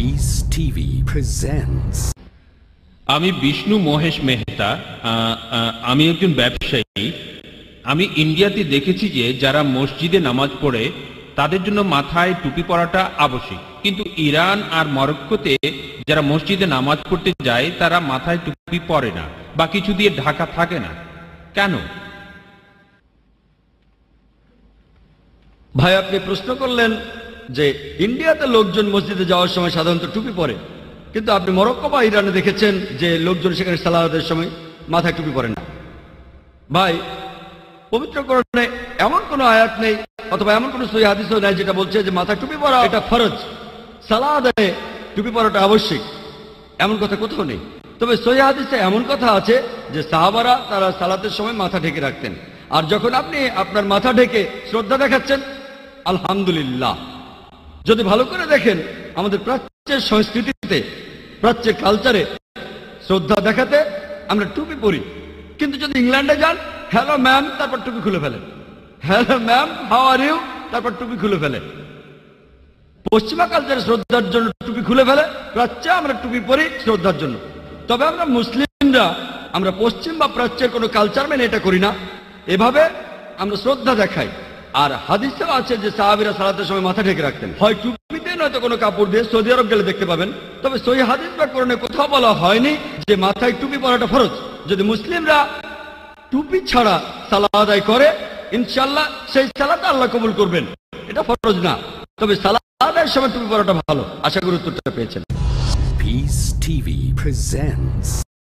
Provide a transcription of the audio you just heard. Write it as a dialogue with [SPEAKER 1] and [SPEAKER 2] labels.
[SPEAKER 1] Peace TV presents.
[SPEAKER 2] আমি বিষ্ণু মহেশ মেহতা। আমি একজন ব্যবসায়ী। আমি ইন্ডিয়াতে দেখেছি যে যারা মসজিদে নামাজ পড়ে তাদের জন্য মাথায় টুপি পরাটা আবশ্যক, কিন্তু ইরান আর মরক্কোতে যারা মসজিদে নামাজ পড়তে যায় তারা মাথায় টুপি পরে না বা কিছু দিয়ে ঢাকা থাকে না, কেন?
[SPEAKER 3] ভাই, আপনি প্রশ্ন করলেন যে ইন্ডিয়াতে লোকজন মসজিদে যাওয়ার সময় সাধারণত টুপি পরে, কিন্তু আপনি মরক্কো বা ইরানে দেখেছেন যে লোকজন সেখানে সালাতের সময় মাথায় টুপি পরে না। ভাই, পবিত্র কোরআনে এমন কোনো আয়াত নেই অথবা এমন কোনো সহিহ হাদিসও নাই যেটা বলছে যে মাথায় টুপি পরা এটা ফরজ, সালাতে টুপি পরাটা আবশ্যক, এমন কথা কোথাও নেই। তবে সহিহ হাদিসে এমন কথা আছে যে সাহাবারা তারা সালাতের সময় মাথা ঢেকে রাখতেন, আর যখন আপনি আপনার মাথা ঢেকে শ্রদ্ধা দেখাচ্ছেন, আলহামদুলিল্লাহ। যদি ভালো করে দেখেন আমাদের প্রাচ্যের সংস্কৃতিতে, প্রাচ্যের কালচারে শ্রদ্ধা দেখাতে আমরা টুপি পরি, কিন্তু যদি ইংল্যান্ডে যান, হ্যালো ম্যাম, তারপর টুপি খুলে ফেলেন, hello ma'am, how are you, তারপর টুপি খুলে ফেলে। পশ্চিমা কালচারে শ্রদ্ধার জন্য টুপি খুলে ফেলে, প্রাচ্যে আমরা টুপি পরি শ্রদ্ধার জন্য। তবে আমরা মুসলিমরা আমরা পশ্চিম বা প্রাচ্যের কোনো কালচার মেনে এটা করি না, এভাবে আমরা শ্রদ্ধা দেখাই। আর হাদিসেও আছে যে সাহাবীরা সালাতের সময় মাথা ঢেকে রাখতেন, হয় টুপিতে নয়তো কোনো কাপড় দিয়ে। সৌদি আরব গেলে দেখতে পাবেন। তবে সহিহ হাদিস বা কোরআনে কোথাও বলা হয়নি যে মাথায় টুপি পরাটা ফরজ। যদি মুসলিমরা টুপি ছাড়া সালাত আদায় করে, ইনশাআল্লাহ সেই সালাত আল্লাহ কবুল করবেন, এটা ফরজ না। তবে সালাত আদায়ের সময় টুপি পরাটা ভালো। আশা করি উত্তরটা পেয়েছেন।
[SPEAKER 1] Peace TV presents.